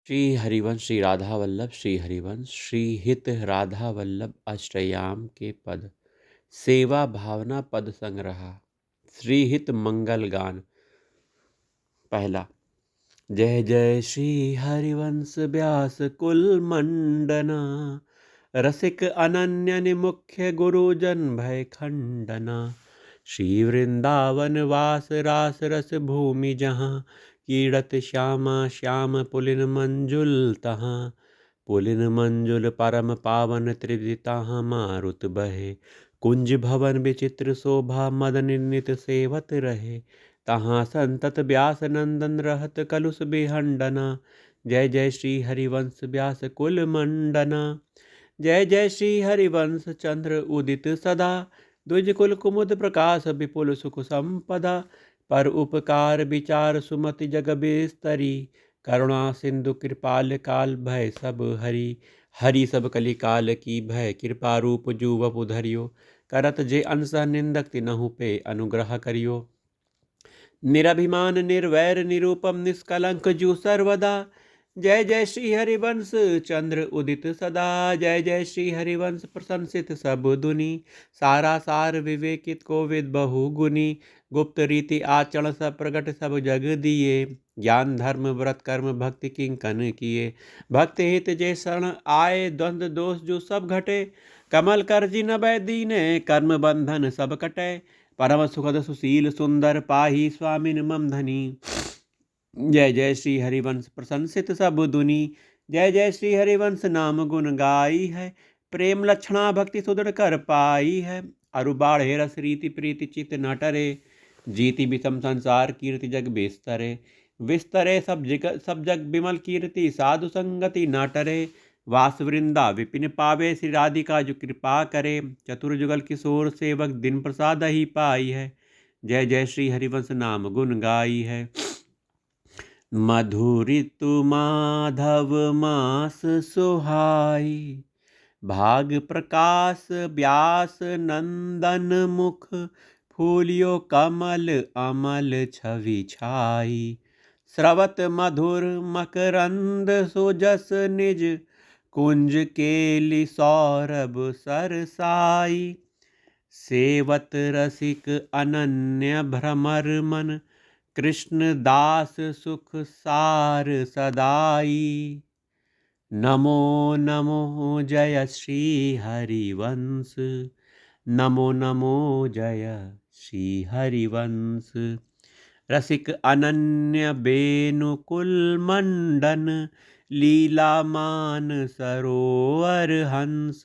श्री हरिवंश श्री राधा वल्लभ श्री हरिवंश श्री हित राधा वल्लभ अष्टयाम के पद सेवा भावना पद संग्रहा श्री हित मंगल गान। पहला। जय जय श्री हरिवंश व्यास कुल मंडना रसिक अनन्य मुख्य गुरुजन भय खंडना। श्री वृंदावन वास रास रस भूमि जहाँ कीड़त श्यामा श्याम पुलिन मंजुल तहाँ। पुलिन मंजुल परम पावन त्रिविता मारुत बहे कुंज भवन विचित्र शोभा मदन नित सेवत रहे। तहाँ संतत व्यास नंदन रहत कलुष बिहंडना। जय जय श्री हरिवंश व्यास कुल मंडना। जय जय श्री हरिवंश चंद्र उदित सदा द्विज कुल कुमुद प्रकाश विपुल सुख संपदा। पर उपकार विचार सुमति जग बिस्तरी करुणा सिंधु कृपाल काल भय सब हरि। हरि सब कलि काल की भय कृपा रूप जू वपु धरियो करत जे अंश निंदक तिनहु पे अनुग्रह करियो। निरभिमान निर्वैर निरूपम निष्कलंक जू सर्वदा। जय जय श्री हरिवंश चंद्र उदित सदा। जय जय श्री हरिवंश प्रशंसित सब दुनि सारा सार विवेकित कोविद बहु गुनी। गुप्त रीति आचरण सब प्रगट सब जग दिए ज्ञान धर्म व्रत कर्म भक्ति किंकन किए। भक्त हित जे शरण आए द्वंद्व दोष जो सब घटे कमल कर जिन दीने कर्म बंधन सब कटे। परम सुखद सुशील सुंदर पाही स्वामिन मम धनी। जय जय श्री हरिवंश प्रशंसित सब दुनि। जय जय श्री हरिवंश नाम गुण गाई है प्रेम लक्षणा भक्ति सुदृढ़ कर पाई है। अरु बाढ़े रस रीति प्रीति चित न टरे जीति विषम संसार कीर्ति जग बिस्तरे। विस्तरे सब जग विमल कीर्ति साधु संगति न टरे। वास वृंदा विपिन पावे श्री राधिका जो कृपा करे। चतुर जुगल किशोर सेवक दिन प्रसाद ही पाई है। जय जय श्री हरिवंश नाम गुण गाई है। मधुरितु माधव मास सुहाई भाग प्रकाश व्यास नंदन मुख फूलियो कमल अमल छवि छाई। स्रवत मधुर मकरंद सुजस निज कुंज केलि सौरभ सरसाई। सेवत रसिक अनन्य भ्रमर मन कृष्ण दास सुख सार सदाई। नमो नमो जय श्री हरिवंश नमो नमो जय श्री हरिवंश। रसिक अनन्य बेनुकुल मंडन लीला मान सरोवर हंस।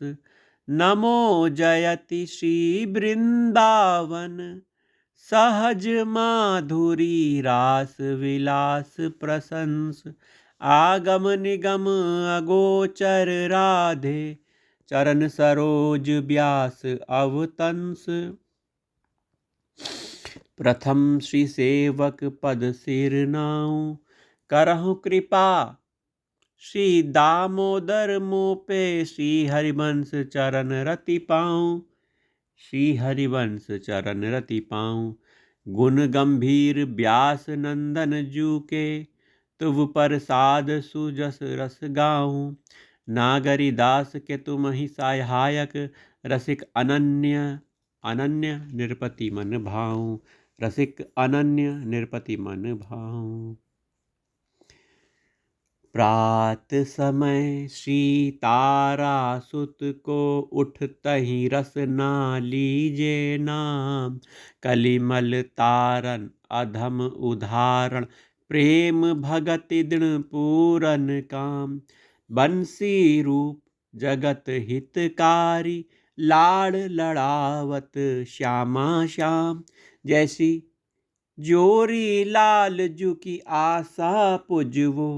नमो जयति श्री वृंदावन सहज माधुरी रास विलास प्रशंस। आगम निगम अगोचर राधे चरण सरोज व्यास अवतंस। प्रथम श्री सेवक पद सिर नाऊ करहु कृपा श्री दामोदर मोपे। श्री हरिवंश चरण रति पाऊँ श्री हरिवंश चरण रति पाऊँ। गुण गंभीर व्यास नंदन जू के तुव प्रसाद सुजस रस गाऊँ। नागरी दास के तुम ही सहायक रसिक अनन्य अनन्य निरपति मन भाऊँ। रसिक अनन्य निरपति मन भाऊँ। प्रात समय श्री तारा सुत को उठतहि रस ना लीजे नाम। कलिमल तारन अधम उदाहरण प्रेम भगति दृढ़ पूरन काम। बंसी रूप जगत हितकारी लाड़ लड़ावत श्यामा श्याम। जैसी जोरी लाल जू की आशा पुजवो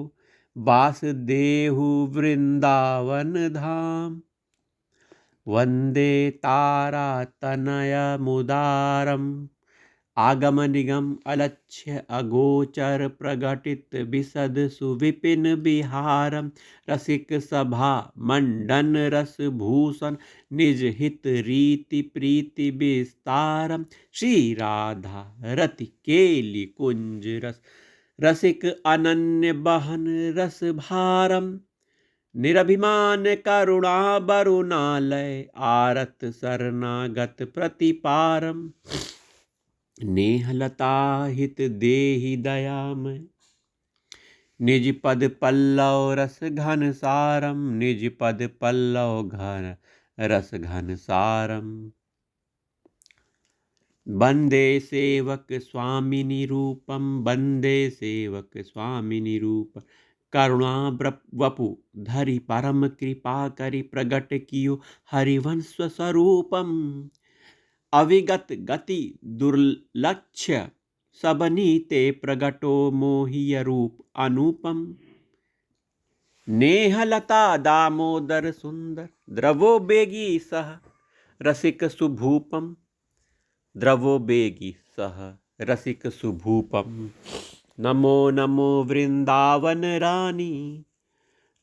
वास देहु वृंदावन धाम। वंदे तारा तनय मुदारम आगम निगम अलक्ष्य अगोचर प्रगटित विशद सुविपिन बिहारम। रसिक सभा मंडन रस भूषण निज हित रीति प्रीति विस्तारम। श्री राधा रति केलि कुंज रस रसिक अनन्य बहन रस भारम, निरभिमान करुणा बरुणालय, आरत शरणागत प्रतिपारम, नेहलता हित देहि दयामय, निज पद पल्लव रस घन सारम, निज पद पल्लव घन रस घन सारम। वंदे सेवक स्वामिनी रूपम, वंदे सेवक स्वामिनी रूप, करुणा वपु धरि परम कृपा करि, प्रगट कियो हरिवंश स्वरूपम, अविगत गति दुर्लक्ष्य सबनीते, प्रगटो मोहिय रूप अनूपम, नेहलता दामोदर सुंदर, द्रवो बेगी सह रसिक सुभूपम, द्रवो बेगी सह रसिक सुभूपम। नमो नमो वृंदावन रानी,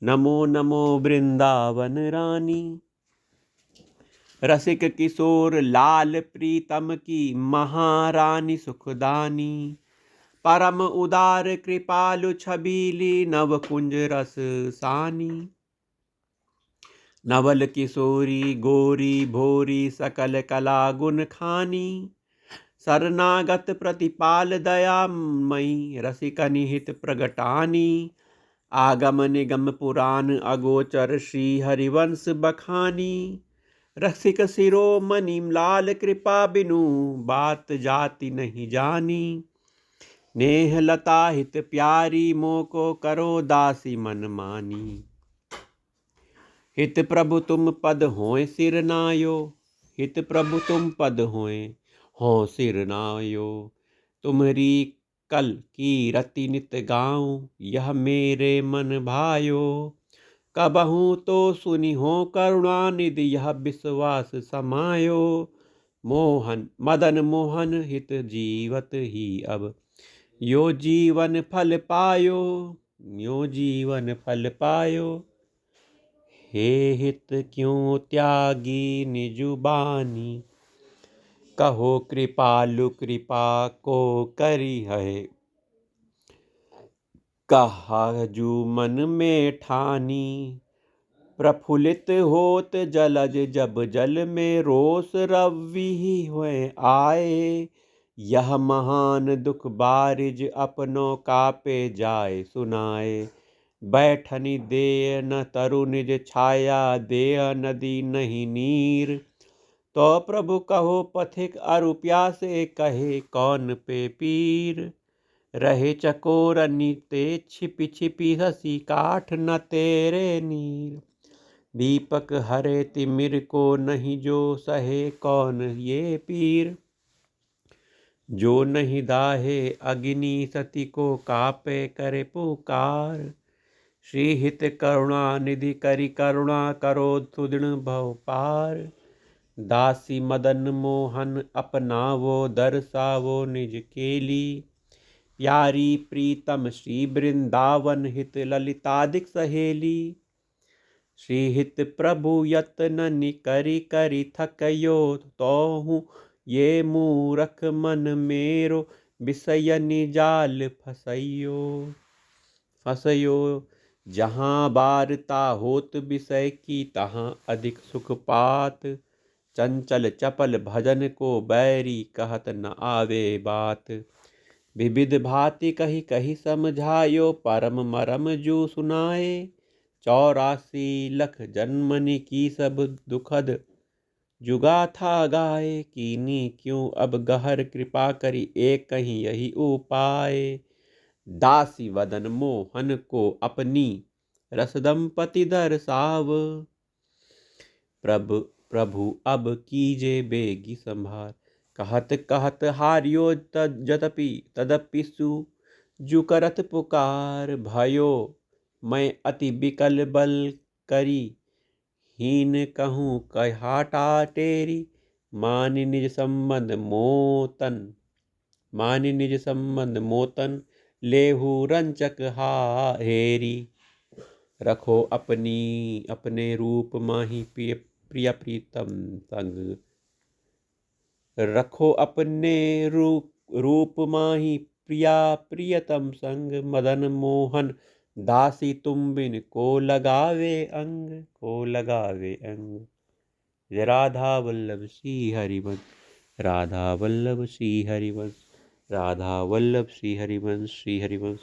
नमो नमो वृंदावन रानी, रसिक किशोर लाल प्रीतम की, महारानी सुखदानी, परम उदार कृपालु छबीली, नव कुंज रस सानी, नवल किशोरी गोरी भोरी, सकल कला गुण खानी, शरणागत प्रतिपाल दयामयी, रसिकनि हित प्रगटानी, आगम निगम पुराण अगोचर, श्री हरिवंश बखानी, रसिक शिरोमणि लाल कृपा बिनु, बात जाति नहीं जानी, नेह लता हित प्यारी, मोको करो दासी मन मानी, हित प्रभु तुम पद होए सिर नायो, हित प्रभु तुम पद हो सिर नायो, तुम्हारी कल की रति नित गाऊं, यह मेरे मन भायो, कबहू तो सुनी हो करुणा निधि, यह विश्वास समायो, मोहन मदन मोहन हित जीवत ही अब, यो जीवन फल पायो, यो जीवन फल पायो, हे हित क्यों त्यागी निजुबानी, कहो कृपालु कृपा को करी है, कहा जू मन में ठानी, प्रफुल्लित होत जलज जब जल में, रोष रवि हुए आए, यह महान दुख बारिज अपनों कापे जाए सुनाए, बैठनी देय न तरु निज छाया, देय नदी नहीं नीर, तो प्रभु कहो पथिक अरु प्यासे, कहे कौन पे पीर, रहे चकोर नीते छिपी छिपी, हसी काठ न तेरे नीर, दीपक हरे तिमिर को नहीं जो सहे, कौन ये पीर, जो नहीं दाहे अग्नि सती को, कापे करे पुकार, श्री हित करुणा निधि करी, करुणा करो सुदृढ़ भव पार, दासी मदन मोहन अपनावो, दर्शावो निज केली, प्यारी प्रीतम श्री वृंदावन हित, ललितादिक सहेली, श्री हित प्रभु यत्न निकरी करी, थकयो तो हूँ ये मूरख मन मेरो, विषय निजाल फसयो, जहाँ बारता होत विषय की, तहाँ अधिक सुख पात, चंचल चपल भजन को बैरी, कहत न आवे बात, विविध भांति कही कही समझायो, परम मरम जो सुनाए, 84 लख जन्मनि की सब दुखद जुगाथा गाए, कीनी क्यों अब गहर कृपा करी, एक कहीं यही उपाय, दासी वदन मोहन को अपनी, रस दंपति दर्शाव, प्रभु अब कीजे बेगी संभार, कहत कहत हारियो जतपि तदपि जु करत पुकार, भयो मैं अति बिकल बल करी, हीन कहूँ कहाटा टेरी, मानि निज संबंध मोतन, लेहु रंचक हेरी, रखो अपने रूप माही प्रिय प्रीतम संग, रखो अपने रूप माही प्रिया प्रियतम संग, मदन मोहन दासी तुम बिन, को लगावे अंग, को लगावे अंग। जय राधा वल्लभ श्री हरिवंश, राधा वल्लभ श्री हरिवंश, राधा वल्लभ श्री हरिवंश, श्री हरिवंश।